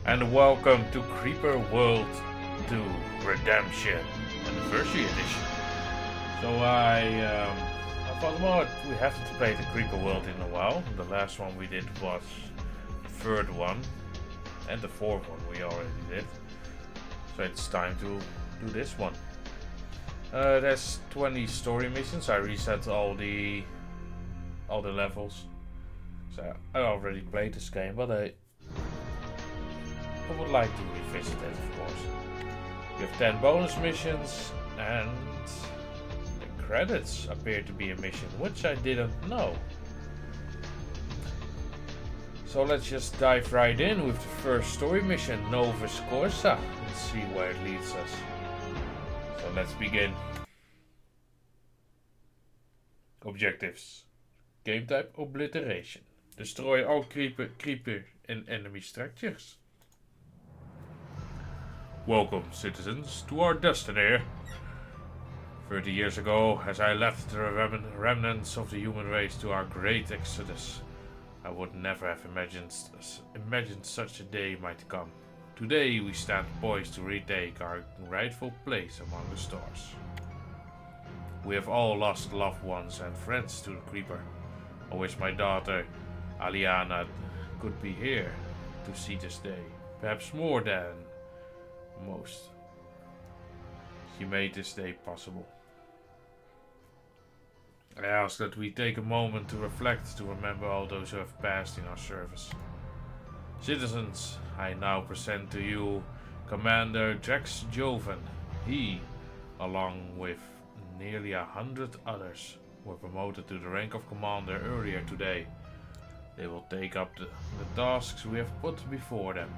and welcome to Creeper World 2 Redemption Anniversary Edition. So I thought, well, we haven't played the Creeper World in a while. The last one we did was the third one, and the fourth one we already did. So it's time to do this one. There's 20 story missions. I reset all the levels. So I already played this game, but I would like to revisit it, of course. You have 10 bonus missions, and the credits appear to be a mission, which I didn't know. So let's just dive right in with the first story mission, Nova Scorza, and see where it leads us. So let's begin. Objectives. Game type obliteration. Destroy all creeper and enemy structures. Welcome, citizens, to our destiny. 30 years ago, as I left the remnants of the human race to our great exodus, I would never have imagined such a day might come. Today we stand poised to retake our rightful place among the stars. We have all lost loved ones and friends to the creeper. I wish my daughter, Aliana, could be here to see this day, perhaps more than most. She made this day possible. I ask that we take a moment to reflect, to remember all those who have passed in our service. Citizens, I now present to you Commander Drax Joven. He, along with nearly 100 others, were promoted to the rank of commander earlier today. They will take up the tasks we have put before them.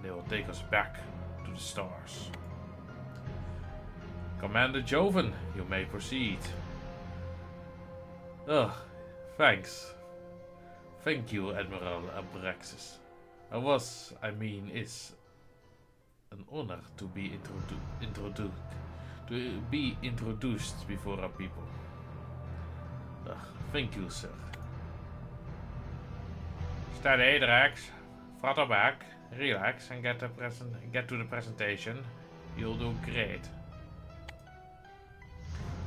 They will take us back to the stars. Commander Joven, you may proceed. Thanks. Thank you, Admiral Abraxas. It's an honor to be introduced before our people. Thank you, sir. Steady, Drax. Throttle back, relax, and get to the presentation. You'll do great.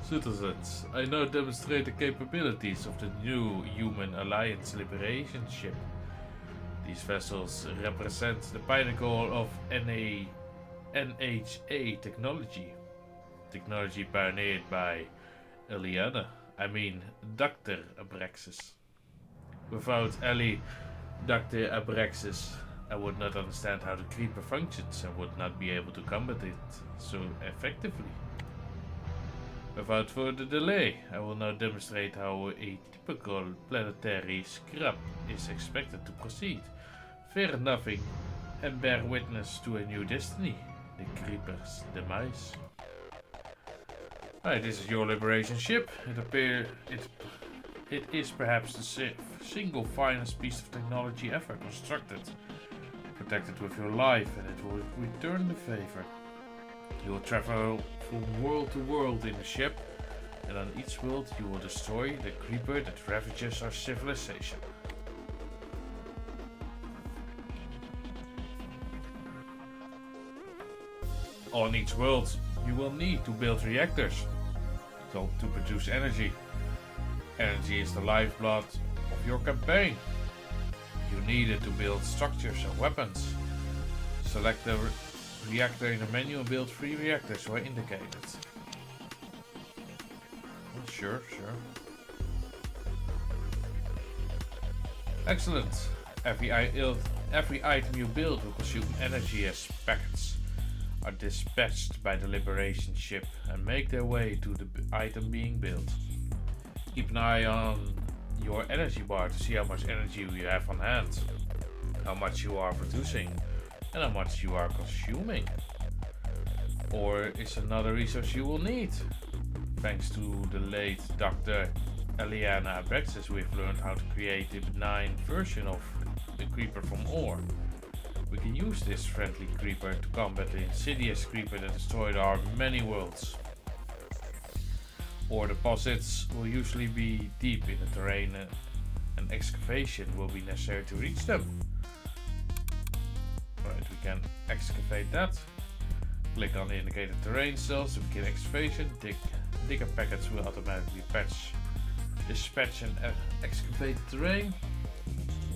Citizens, I now demonstrate the capabilities of the new Human Alliance Liberation Ship. These vessels represent the pinnacle of NHA technology. Technology pioneered by Dr. Abraxas. Without Dr. Abraxas, I would not understand how the creeper functions and would not be able to combat it so effectively. Without further delay, I will now demonstrate how a typical planetary scrap is expected to proceed. Fear nothing and bear witness to a new destiny, the creeper's demise. Alright, this is your liberation ship. It is perhaps the single finest piece of technology ever constructed. Protect it with your life and it will return the favor. You will travel from world to world in the ship, and on each world you will destroy the creeper that ravages our civilization. On each world you will need to build reactors to produce energy. Energy is the lifeblood of your campaign. You need it to build structures and weapons. Select the reactor in the menu and build 3 reactors where indicated. Sure. Excellent. Every item you build will consume energy as packets are dispatched by the liberation ship and make their way to the item being built. Keep an eye on your energy bar to see how much energy you have on hand, how much you are producing, and how much you are consuming. Or is another resource you will need. Thanks to the late Dr. Aliana Abraxas, we've learned how to create a benign version of the creeper from ore. We can use this friendly creeper to combat the insidious creeper that destroyed our many worlds. Ore deposits will usually be deep in the terrain and excavation will be necessary to reach them. Right, can excavate that. Click on the indicated terrain cells to begin excavation. Digger packets will automatically dispatch and excavate the terrain.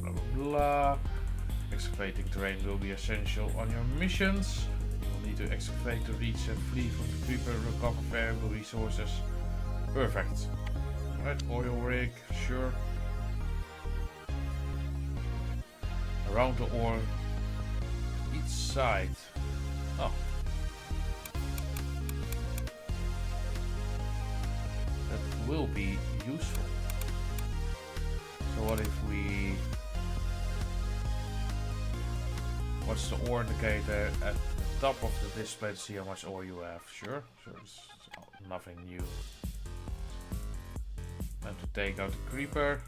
Blah blah blah. Excavating terrain will be essential on your missions. You will need to excavate to reach and flee from the creeper, recover valuable resources. Perfect. Alright, oil rig, sure. Around the ore, each side. Oh. That will be useful. So what if we... What's the ore indicator at the top of the display to see how much ore you have? Sure, so it's nothing new. And to take out the creeper.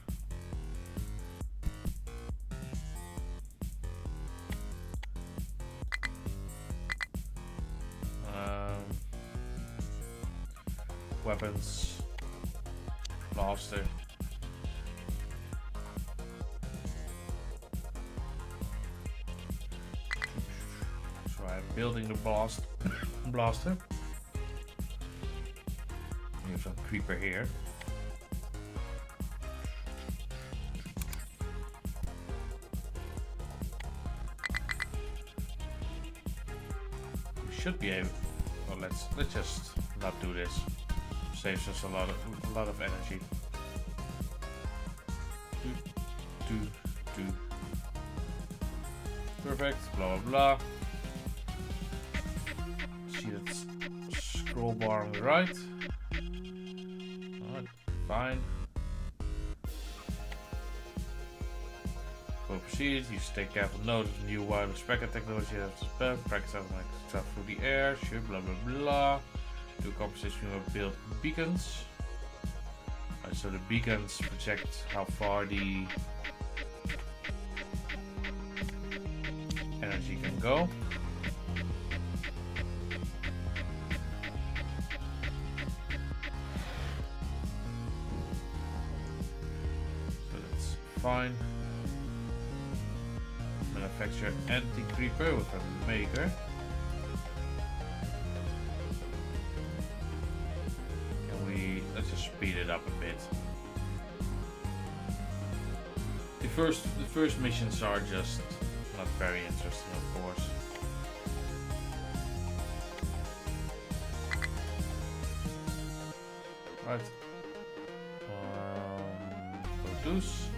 Weapons. Blaster. So I'm building the blaster. We have some creeper here. We should be able. Well, let's just not do this. Saves us a lot of energy. Perfect. Blah blah blah. See that scroll bar on the right. Alright, fine. For proceed, you should take careful note of the new wireless packet technology that is spelled. Practice automatic travel through the air. Sure, blah blah blah. To accomplish this, we will build beacons. Right, so the beacons project how far the energy can go. So that's fine. Manufacture anti-creeper with a maker. Let's just speed it up a bit. The first missions are just not very interesting, of course. Right. Produce.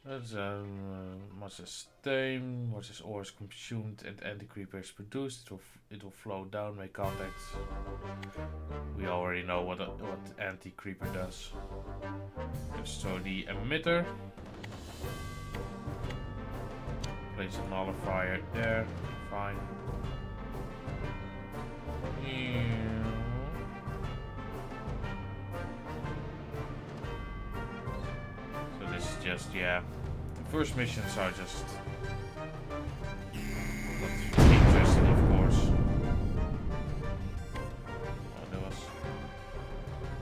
That's much is tamed, much is ore is consumed, and anti-creeper is produced. It will flow down, make contact. We already know what anti-creeper does. So the emitter. Place a nullifier there. Fine. So this is just, yeah. The first missions are just not interesting, of course. Oh, that was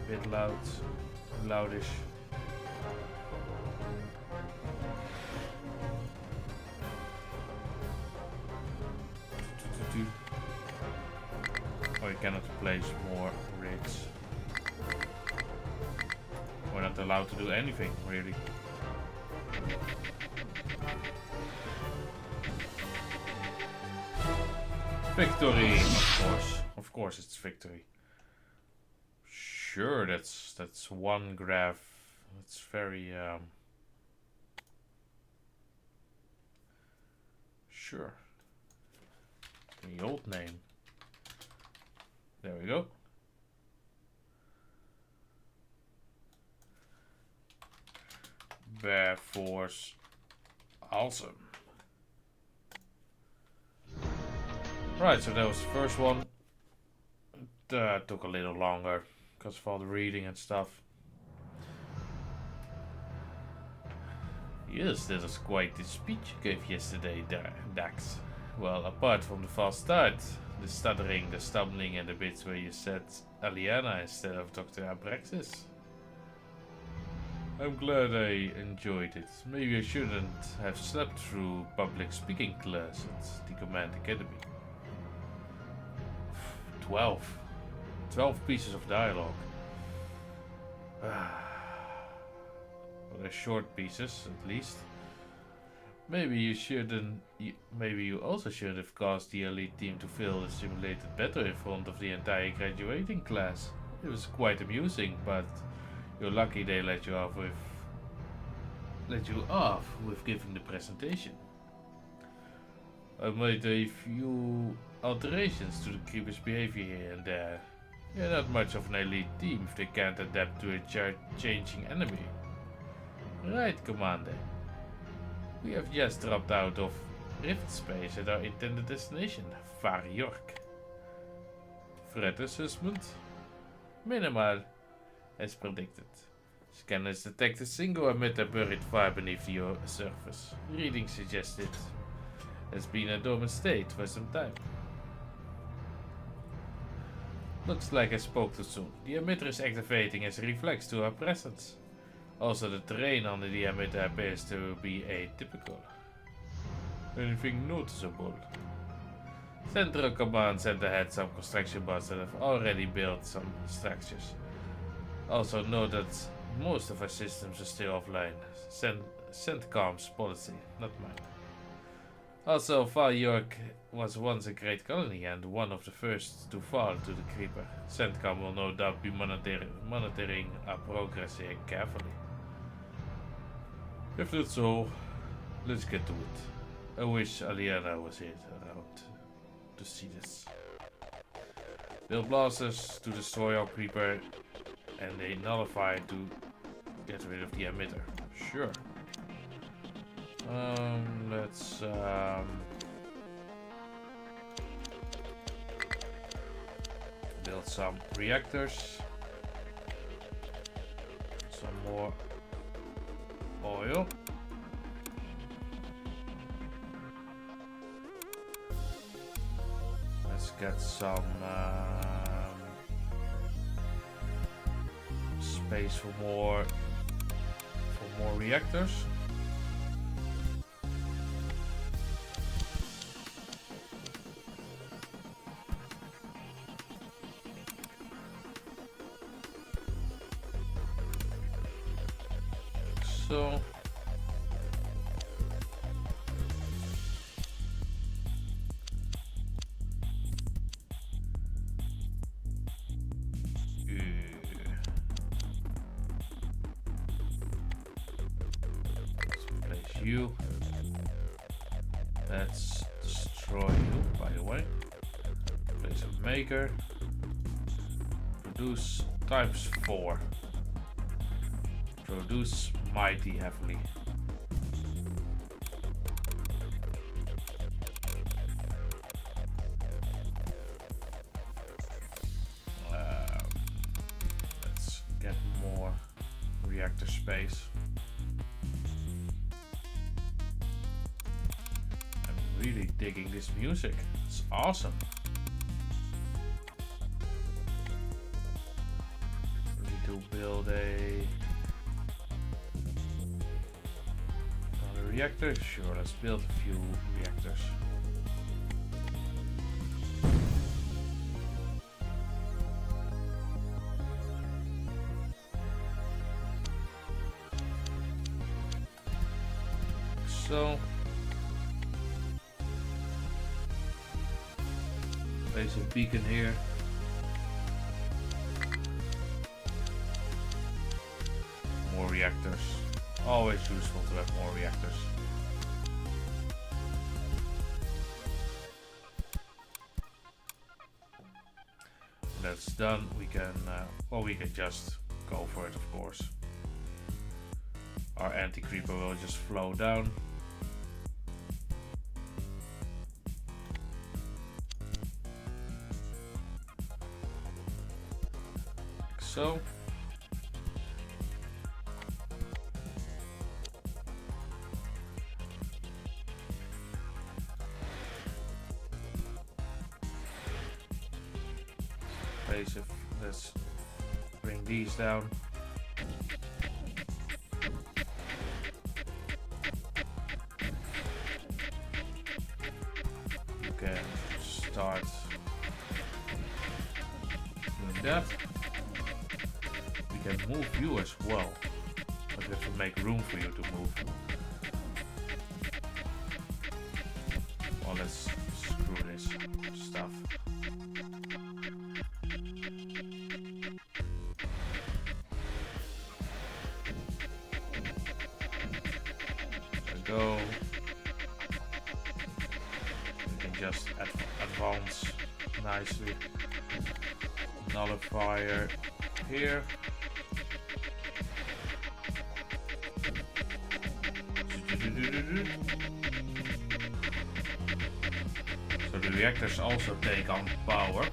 a bit loudish. Oh, you cannot place more rigs. We're not allowed to do anything, really. Victory, of course it's victory. Sure, that's one graph. It's very sure. The old name. There we go. Bear Force. Awesome. Right, so that was the first one. It took a little longer because of all the reading and stuff. Yes, that was quite the speech you gave yesterday, Dax. Well, apart from the fast start, the stuttering, the stumbling, and the bits where you said Aliana instead of Dr. Abraxas. I'm glad I enjoyed it. Maybe I shouldn't have slept through public speaking class at the Command Academy. 12. 12 pieces of dialogue. Well, they're short pieces, at least. Maybe you shouldn't. Maybe you also should have caused the elite team to fill the simulated battle in front of the entire graduating class. It was quite amusing, but you're lucky they let you off with giving the presentation. I made a few alterations to the creepers' behavior here and there. You're not much of an elite team if they can't adapt to a changing enemy. Right, Commander. We have just dropped out of Rift Space at our intended destination, Far York. Threat assessment? Minimal, as predicted. Scanners detect a single emitter buried far beneath the surface. Reading suggests it has been in a dormant state for some time. Looks like I spoke too soon. The emitter is activating as a reflex to our presence. Also, the terrain under the emitter appears to be atypical. Anything noticeable? Central Command sent ahead some construction bots that have already built some structures. Also, note that most of our systems are still offline. CENTCOM's policy, not mine. Also, Far York was once a great colony and one of the first to fall to the creeper. CENTCOM will no doubt be monitoring our progress here carefully. If that's so, let's get to it. I wish Aliana was here around to see this. Build blasters to destroy our creeper and a nullifier to get rid of the emitter. Sure. Let's build some reactors. Some more oil. Let's get some space for more reactors. So you. Let's destroy you, by the way. Place a maker. Produce times 4. Produce mighty heavily. Let's get more reactor space. Really digging this music. It's awesome. We need to build another reactor. Sure, let's build a few reactors. So place a beacon here. More reactors. Always useful to have more reactors. When that's done, we can, we can just go for it, of course. Our anti-creeper will just flow down. So let's bring these down. can start doing that. We can move you as well, but we have to make room for you to move. Well, let's screw this stuff. There we go. We can just advance nicely. Nullifier here. So the reactors also take on power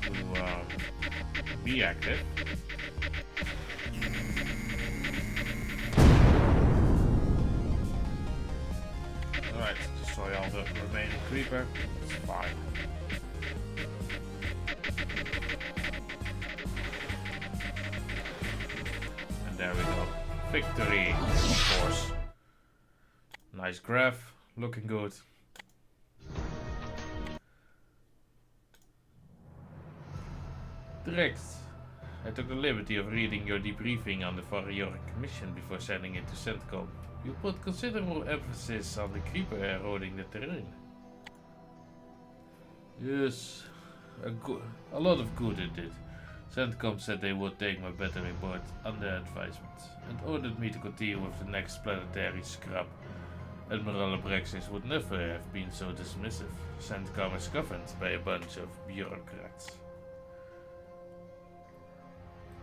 to be active. Alright, destroy all the remaining creeper. It's fine. And there we go. Victory, of course. Nice graph, looking good. Direct. I took the liberty of reading your debriefing on the Varioric mission before sending it to CENTCOM. You put considerable emphasis on the creeper eroding the terrain. Yes, a lot of good it did. CENTCOM said they would take my better report under advisement and ordered me to continue with the next planetary scrub. Admiral Abraxas would never have been so dismissive. CENTCOM is governed by a bunch of bureaucrats.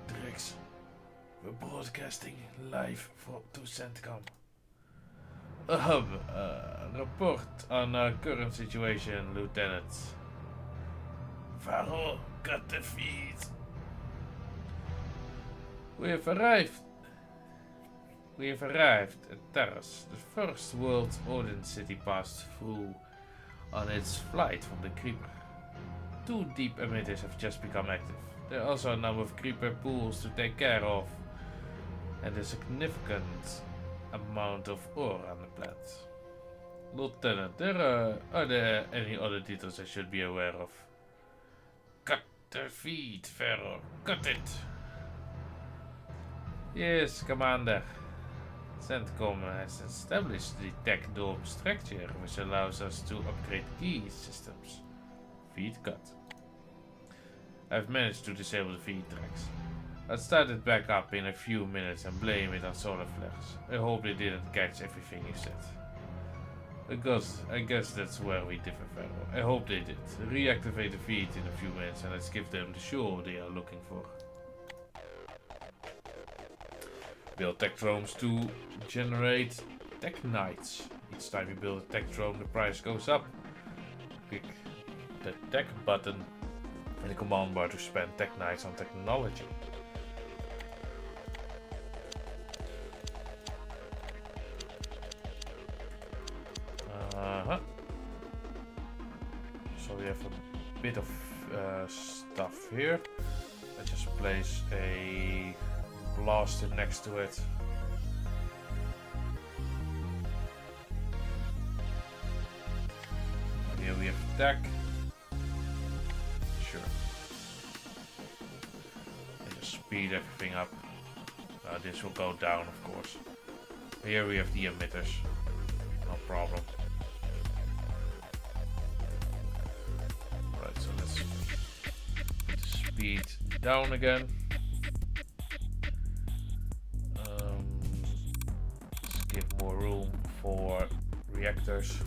Drex, we're broadcasting live to CENTCOM. Report on our current situation, Lieutenant. Varro, cut the feed. We have arrived at Taras, the first World Odin city passed through on its flight from the Creeper. 2 deep emitters have just become active. There are also a number of Creeper pools to take care of, and a significant amount of ore on the planet. Lieutenant, are there any other details I should be aware of? Cut the feed, Pharaoh. Cut it! Yes, Commander. CENTCOM has established the tech dome structure, which allows us to upgrade key systems. Feed cut. I've managed to disable the feed tracks. I'll start it back up in a few minutes and blame it on solar flares. I hope they didn't catch everything you said. Because I guess that's where we differ, Pharaoh. I hope they did. Reactivate the feed in a few minutes and let's give them the show they are looking for. Build tech drones to generate tech knights. Each time you build a tech drone, the price goes up. Click the tech button in the command bar to spend tech knights on technology. So we have a bit of stuff here. I just place a blaster next to it. And here we have tech. Sure. And just speed everything up. This will go down, of course. Here we have the emitters. No problem. Right, so let's put the speed down again. Let's give more room for reactors.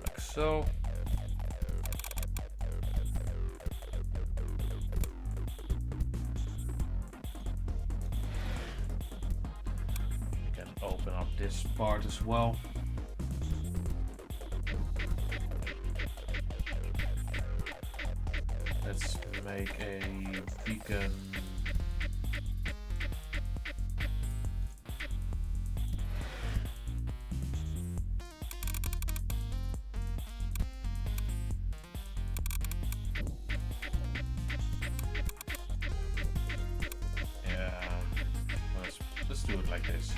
Like so. Open up this part as well. Let's make a beacon. Yeah, let's do it like this.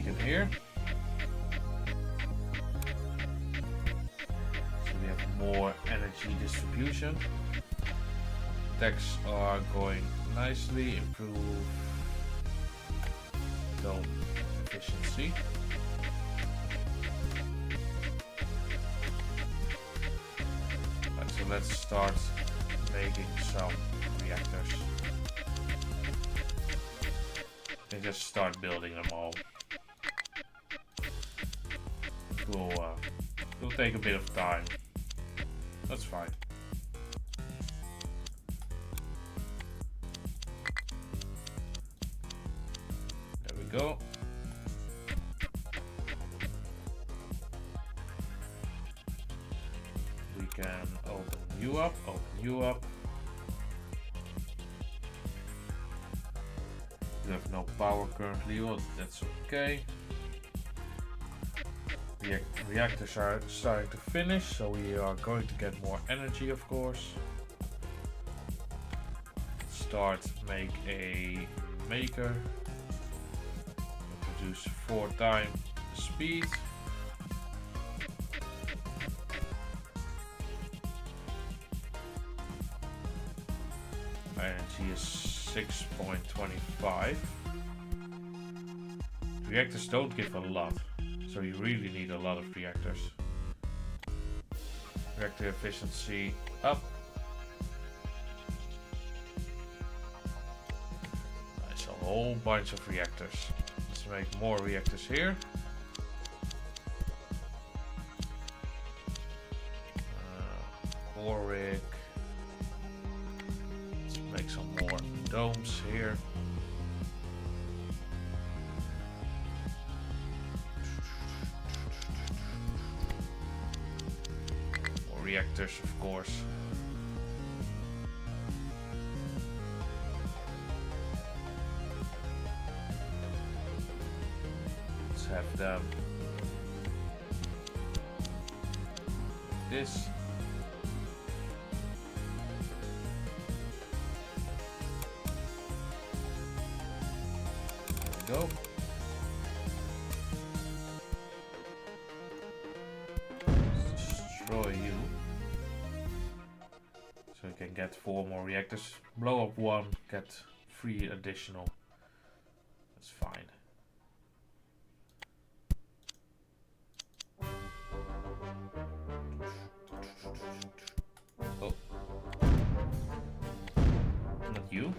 beacon here. So we have more energy distribution. Attacks are going nicely, improve dome efficiency. Right, so let's start making some reactors. And just start building them all. It'll take a bit of time. That's fine. There we go. We can open you up, You have no power currently, well, that's okay. Reactors are starting to finish, so we are going to get more energy, of course. Make a maker. Produce 4 times the speed. Energy is 6.25. Reactors don't give a lot, so you really need a lot of reactors. Reactor efficiency up. Nice, a whole bunch of reactors. Let's make more reactors here. Warwick. Let's make some more domes here. More reactors, of course. Let's have them like this. Go. Destroy you. So you can get 4 more reactors. Blow up 1, get 3 additional. That's fine. Oh. Not you.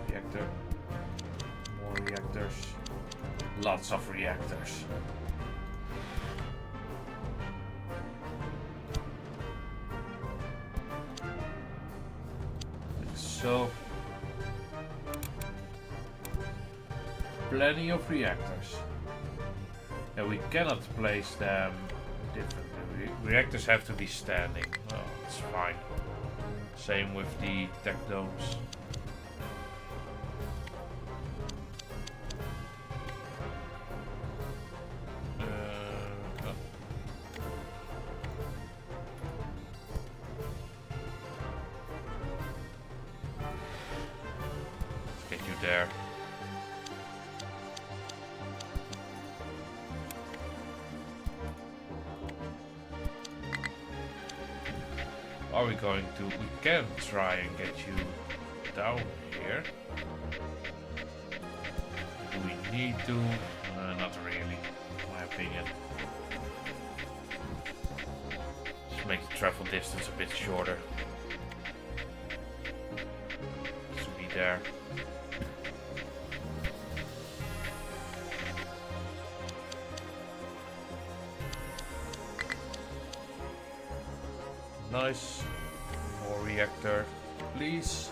Reactor. More reactors. Lots of reactors. Like so. Plenty of reactors. And we cannot place them differently. Reactors have to be standing. Oh, it's fine. Same with the tech domes. There. Are we going to? We can try and get you down here. Do we need to? Not really, in my opinion. Just make the travel distance a bit shorter. To be there. Nice. More reactor, please.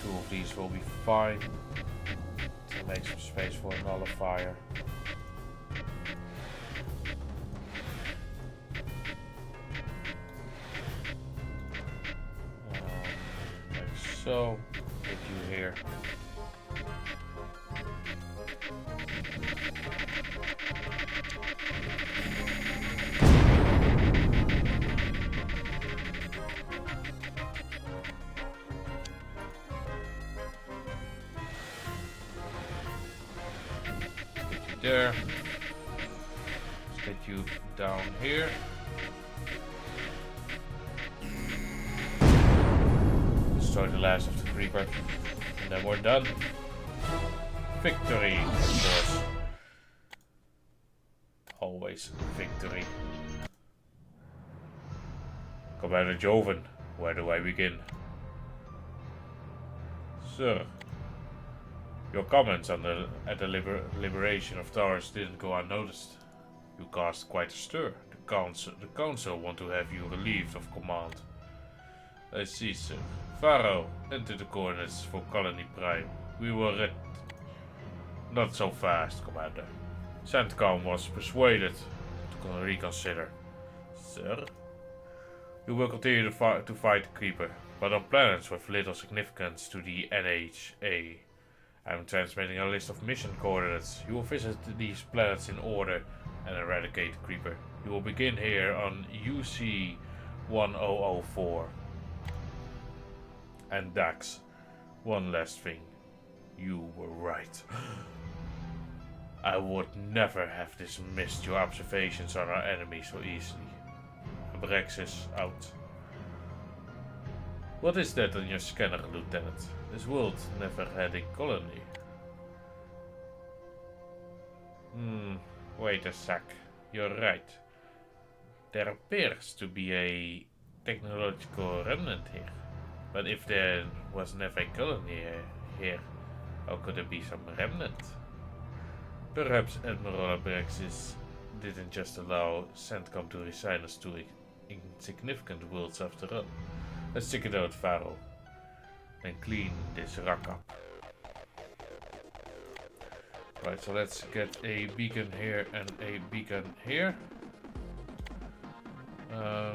Two of these will be fine. To make some space for a nullifier. Like so. Get you here. there. Let's get you down here. Destroy the last of the creeper. And then we're done. Victory, of course. Always victory. Commander Joven, where do I begin? Sir, your comments on the liberation of Taurus didn't go unnoticed. You caused quite a stir. The council want to have you relieved of command. I see, sir. Pharaoh, enter the coordinates for Colony Prime. We will not so fast, Commander. CENTCOM was persuaded to reconsider. Sir? You will continue to fight the Creeper, but on planets with little significance to the NHA. I am transmitting a list of mission coordinates. You will visit these planets in order and eradicate the Creeper. You will begin here on UC 1004. And Dax, one last thing. You were right. I would never have dismissed your observations on our enemy so easily. Abraxas out. What is that on your scanner, Lieutenant? This world never had a colony. Wait a sec. You're right. There appears to be a technological remnant here. But if there was never a colony here, how could there be some remnant? Perhaps Admiral Abraxas didn't just allow CENTCOM to resign us to insignificant worlds after all. Let's check it out, Pharaoh, and clean this rock up. Right, so let's get a beacon here and a beacon here. A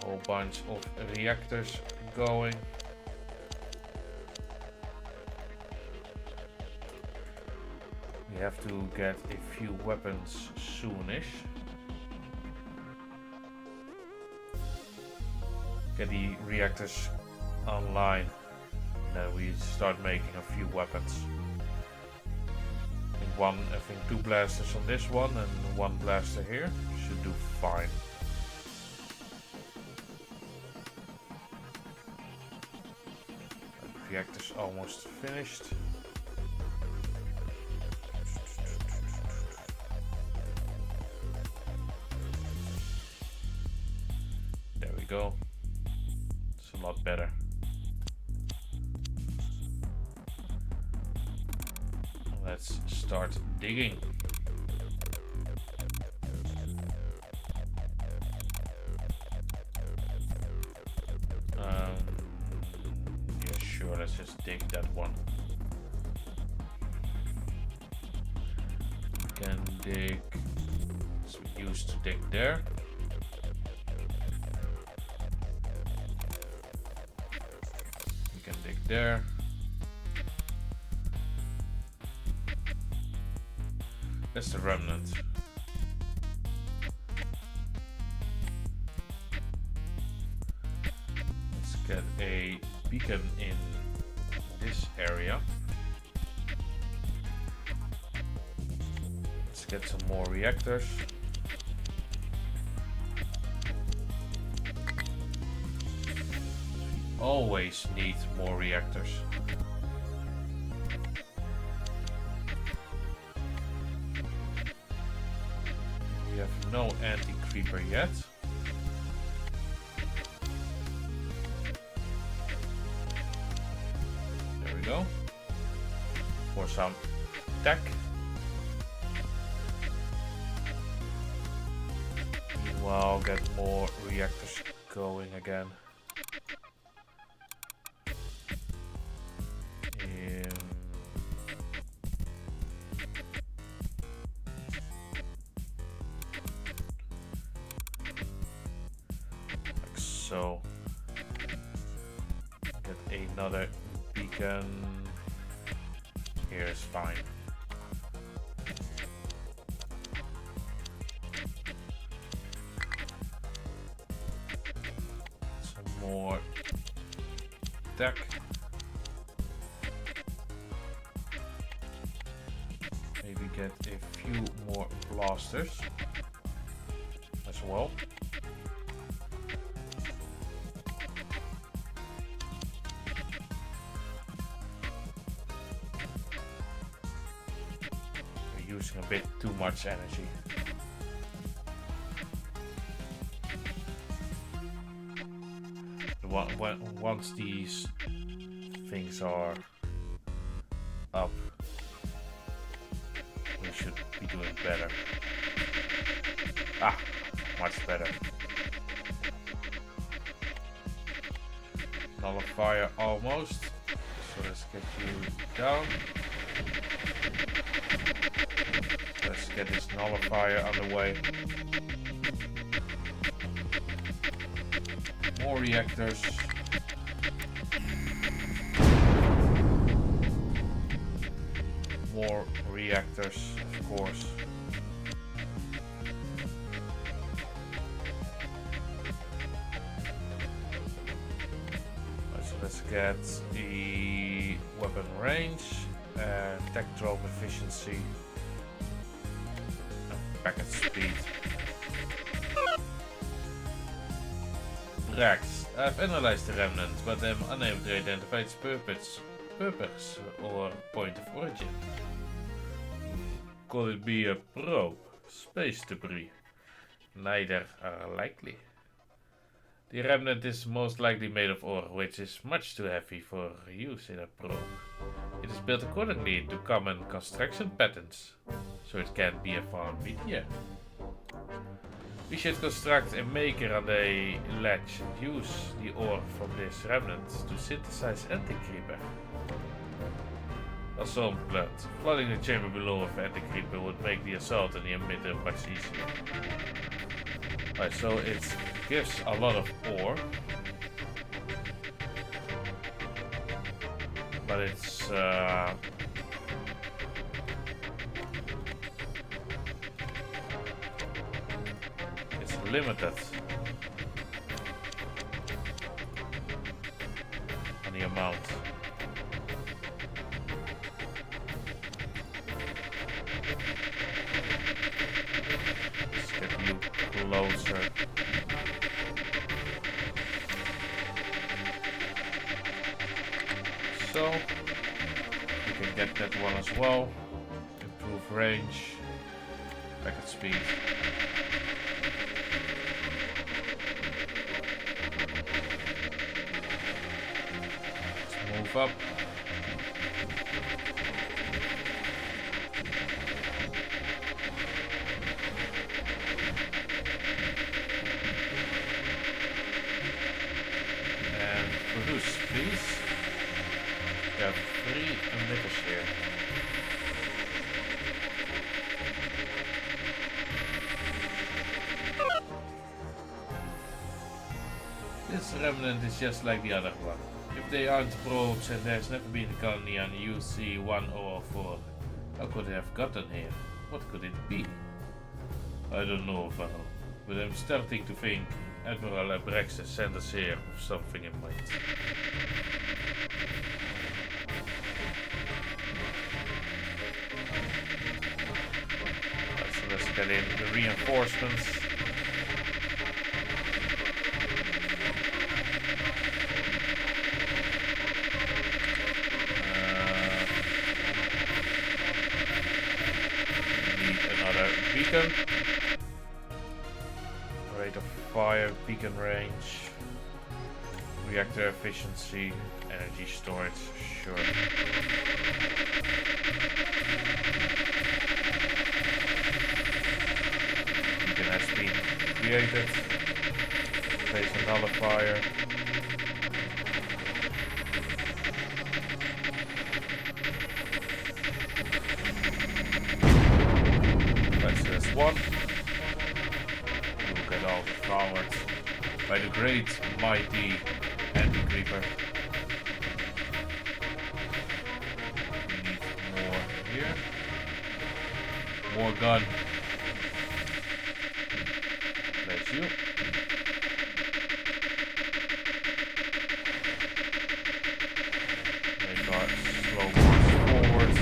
whole bunch of reactors going. We have to get a few weapons soonish. Get the reactors online. Then we start making a few weapons. I think 2 blasters on this one and 1 blaster here. Should do fine. Reactor's almost finished. There we go. It's a lot better. Let's start digging. Yeah, sure, let's just dig that one. We can dig, as we used to dig there. We can dig there. That's the remnant. Let's get a beacon in this area. Let's get some more reactors. We always need more reactors. We have no anti-creeper yet. There we go. For some tech. Meanwhile, get more reactors going again. So get another beacon. Here is fine. Some more tech. get a few more blasters as well. We're using a bit too much energy. Once these things are up, we should be doing better. Ah, much better. Nullifier almost. So let's get you down. Let's get this nullifier underway. More reactors. More reactors, of course. So let's get the weapon range and tech drop efficiency and packet speed. Rex. I've analyzed the remnant, but I'm unable to identify its purpose or point of origin. Could it be a probe? Space debris? Neither are likely. The remnant is most likely made of ore, which is much too heavy for use in a probe. It is built accordingly to common construction patterns, so it can't be a found meteor. We should construct a maker on the ledge and use the ore from this remnant to synthesize Anti-Creeper. Also unplugged. Flooding the chamber below of Anti-Creeper would make the assault on the emitter much easier. Alright, so it gives a lot of ore. But it's limited on the amount. Let's get you closer. So we can get that one as well. Improve range, packet speed. Move up. And produce, please. We have 3 emitters here. This remnant is just like the other one. If they aren't probes and there's never been a colony on UC-1004, how could they have gotten here? What could it be? I don't know, Val, but I'm starting to think Admiral Abraxas sent us here with something in mind. Right, so let's get in the reinforcements. Beacon. Rate of fire, beacon range, reactor efficiency, energy storage, sure. Beacon has been created. Place a nullifier. One. Look at all the flowers by the great mighty Anti-Creeper. We need more here. More gun. Place you. Make our slow march forward.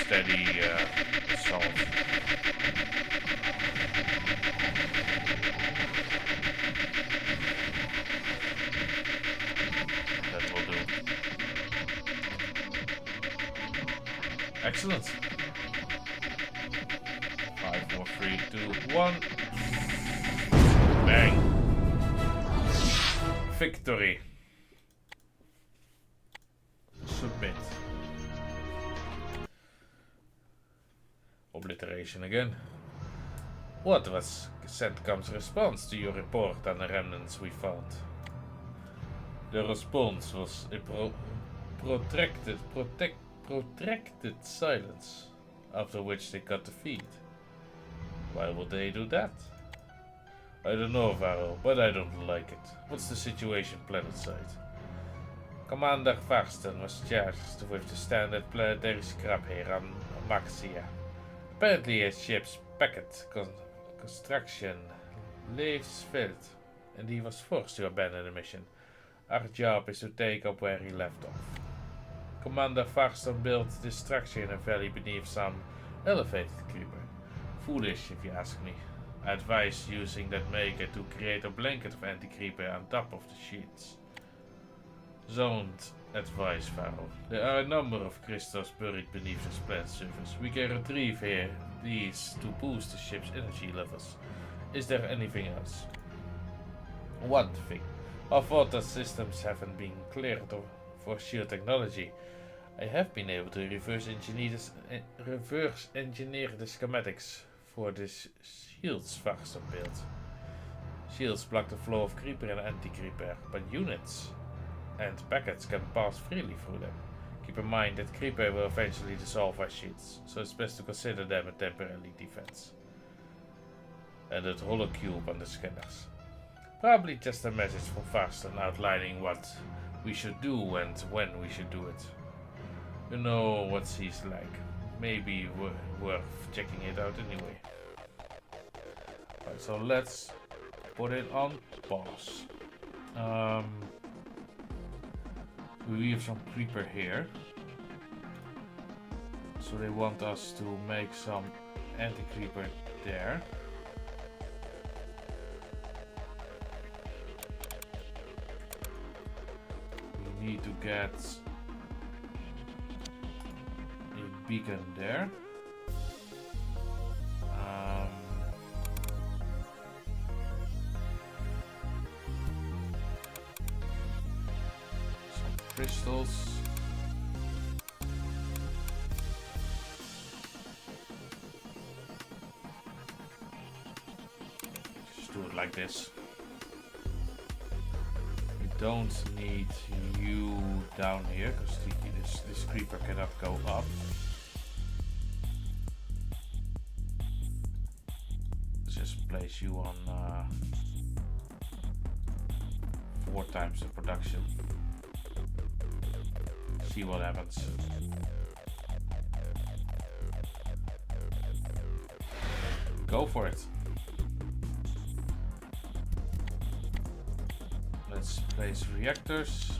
steady assault. That will do. Excellent. 5, 4, 3, 2, 1. Bang. Victory. Submit. Obliteration again. What was CENTCOM's response to your report on the remnants we found? The response was a protracted silence, after which they cut the feed. Why would they do that? I don't know, Varro, but I don't like it. What's the situation planetside? Commander Varston was charged with the standard planetary scrap here on Maxia. Apparently his ship's packet construction leaves failed, and he was forced to abandon the mission. Our job is to take up where he left off. Commander Varston built this structure in a valley beneath some elevated creeper. Foolish, if you ask me. I advise using that maker to create a blanket of anti-creeper on top of the sheets. Zoned advice, Varro. There are a number of crystals buried beneath this planet's surface. We can retrieve these to boost the ship's energy levels. Is there anything else? One thing. Our water systems haven't been cleared for shield technology. I have been able to reverse engineer the schematics for this shields Varston built. Shields block the flow of creeper and anti-creeper, but units and packets can pass freely through them. Keep in mind that creeper will eventually dissolve our shields, so it's best to consider them a temporary defense. And that holocube on the scanners. Probably just a message from Varston outlining what we should do and when we should do it. You know what he's like. Maybe worth checking it out anyway. Right, so let's put it on pause. We have some creeper here. So they want us to make some anti-creeper there. We need to get a beacon there. Crystals. Just do it like this. We don't need you down here because this creeper cannot go up. Let's just place you on 4 times the production. See what happens. Go for it. Let's place reactors.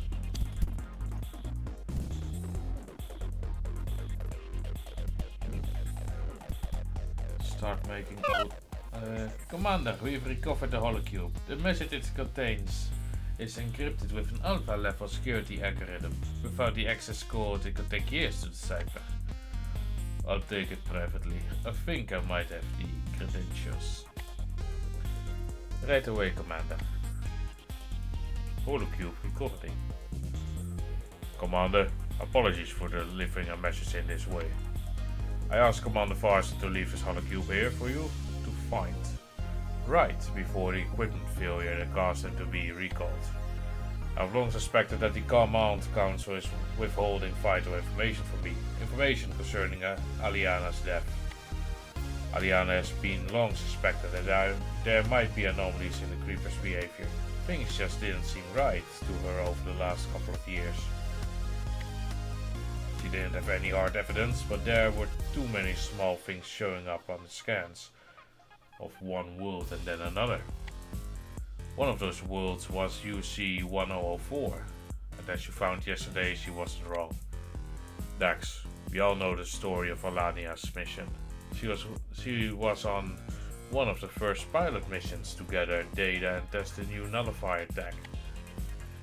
Start making. Commander, we've recovered the holocube. The message it contains is encrypted with an alpha level security algorithm. Without the access code, it could take years to decipher. I'll take it privately. I think I might have the credentials. Right away, Commander. Holocube recording. Commander, apologies for delivering a message in this way. I asked Commander Varston to leave his holocube here for you to find. Right before the equipment failure that caused him to be recalled. I've long suspected that the Command Council is withholding vital information from me. Information concerning Aliana's death. Aliana has been long suspected that there might be anomalies in the creeper's behavior. Things just didn't seem right to her over the last couple of years. She didn't have any hard evidence, but there were too many small things showing up on the scans of one world and then another. One of those worlds was UC-1004, and as you found yesterday, she wasn't wrong. Dax, We all know the story of Alania's mission. She was on one of the first pilot missions to gather data and test the new nullifier tech.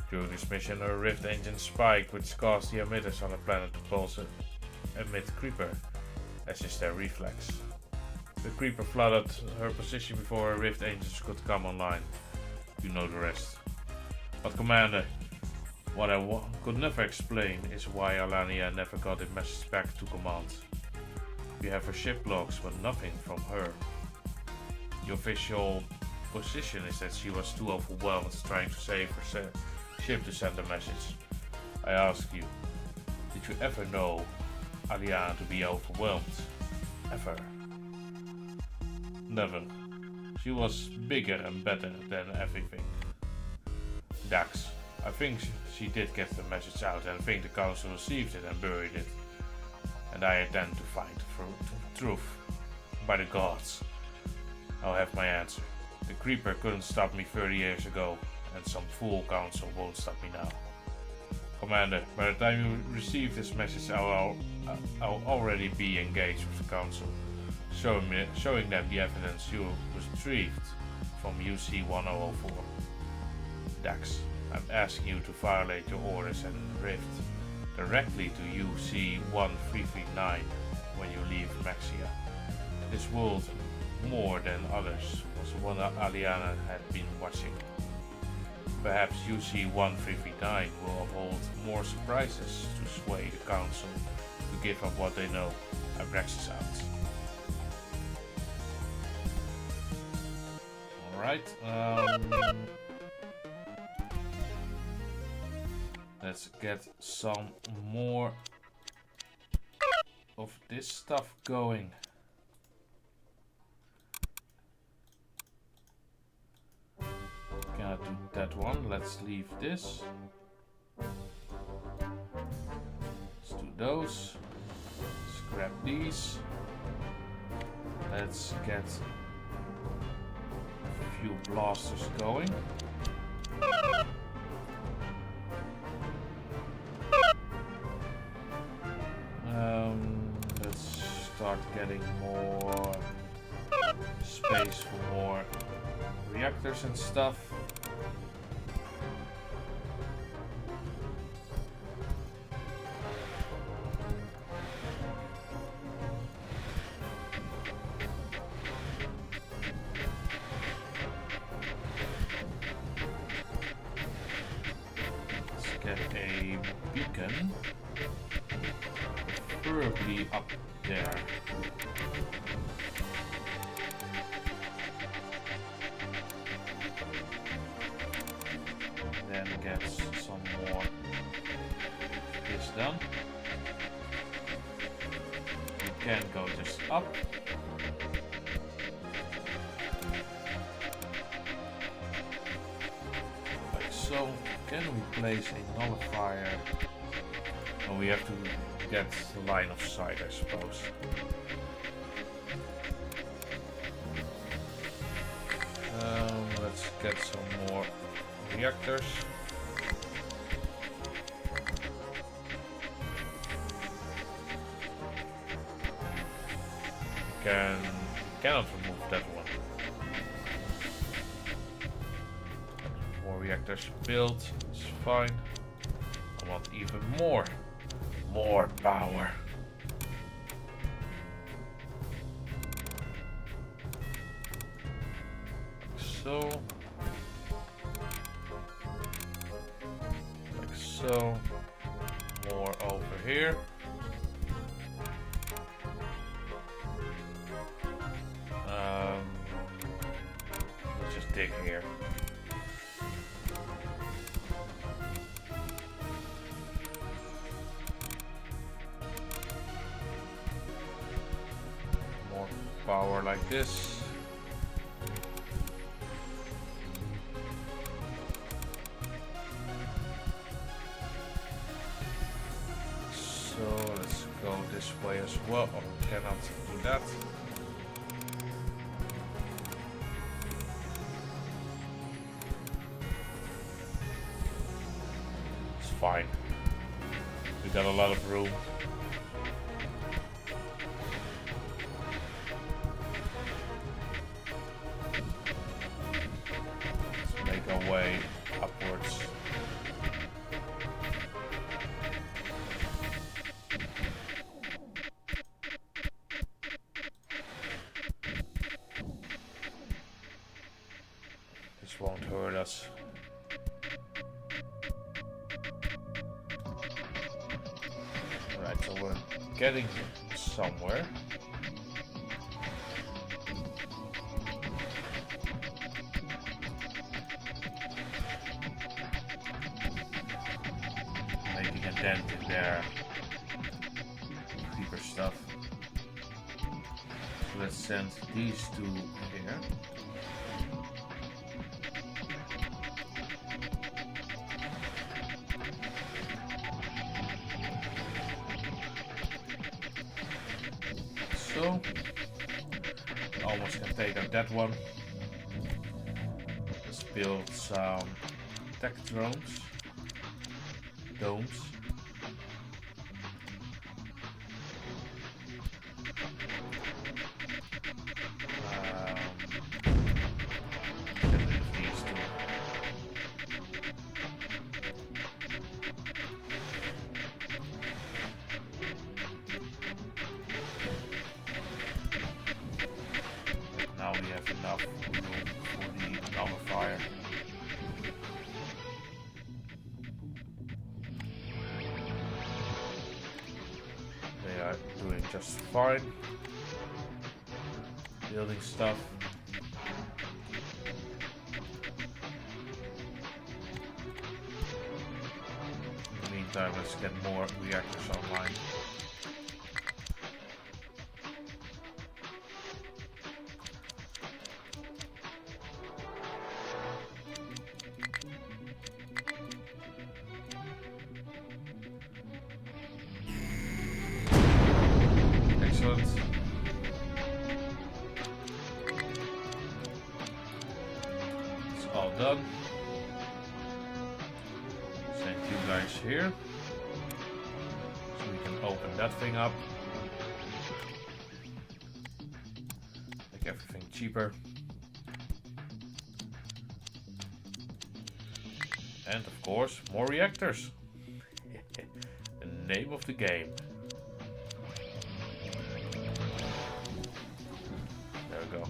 During this mission, her rift engine spiked, which caused the emitters on the planet to pulse and emit Creeper, as is their reflex. The Creeper flooded her position before her rift engines could come online. You know the rest. But Commander, what I could never explain is why Alania never got a message back to command. We have her ship logs, but nothing from her. The official position is that she was too overwhelmed trying to save her ship to send a message. I ask you, did you ever know Aliana to be overwhelmed? Ever? Never. She was bigger and better than everything. Dax, I think she did get the message out, and I think the council received it and buried it. And I intend to find the truth. By the gods, I'll have my answer. The Creeper couldn't stop me 30 years ago, and some fool council won't stop me now. Commander, by the time you receive this message, I'll already be engaged with the council, showing them the evidence you retrieved from UC-1004. Dax, I'm asking you to violate your orders and rift directly to UC-1339 when you leave Maxia. This world, more than others, was one Aliana had been watching. Perhaps UC-1339 will hold more surprises to sway the council to give up what they know. Abraxas out. Alright, let's get some more of this stuff going. Cannot do that one. Let's leave this. Let's do those. Scrap these. Let's get a few blasters going. Let's start getting more space for more reactors and stuff. Let's get a beacon, preferably up there. Then get some more of this done. We can go just up. Like so. Can we place a nullifier? Oh, we have to get the line of sight, I suppose. Let's get some more reactors. Cannot remove that one. More reactors built, it's fine. I want even more power. Like so. More over here. Let's just dig here. More power like this. So let's go this way as well. Oh, cannot do that. It's fine. We got a lot of room. make our way upwards. This won't hurt us. Right, so we're getting somewhere. Making a dent in their creeper stuff. So let's send these two here. So, almost can take out that one. Let's build some tech domes. Get rid of these two. Now we have enough room for the armor fire. They are doing just fine. Building stuff. In the meantime, let's get more reactors online. Excellent. It's all done. Send you guys here. So we can open that thing up. Make everything cheaper. And of course, more reactors. The name of the game. There we go.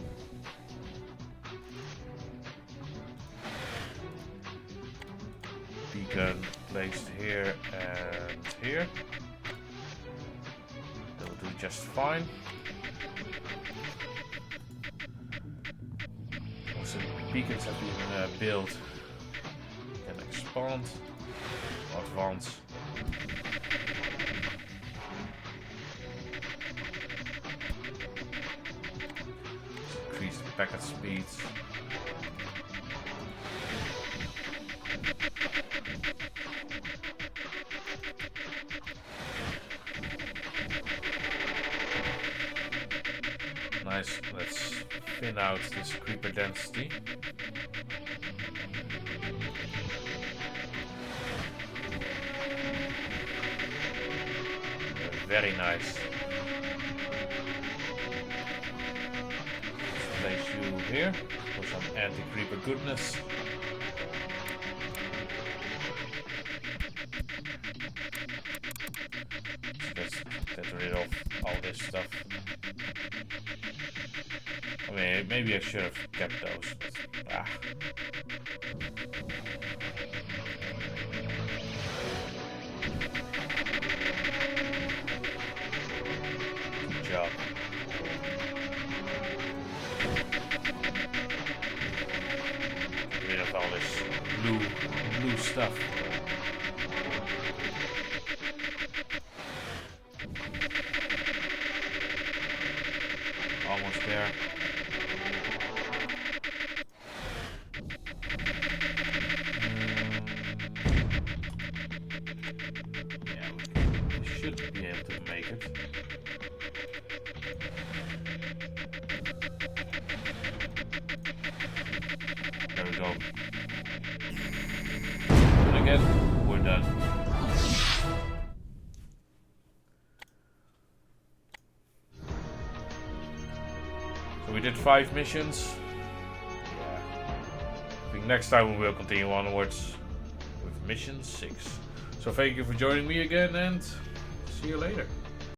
Beacon placed here and here. They'll do just fine. Once the beacons have been built, we can expand, advance. Increase the packet speeds. Nice, let's thin out this creeper density. Very nice. Let's place you here for some anti-creeper goodness. Let's get rid of all this stuff. I mean, maybe I should have kept those, but Good job. Get rid of all this blue stuff. Almost there. Yeah, we should be able to make it. There we go. And again, we're done. So we did 5 missions. Yeah. Having next time we will continue onwards with mission 6. So thank you for joining me again and see you later.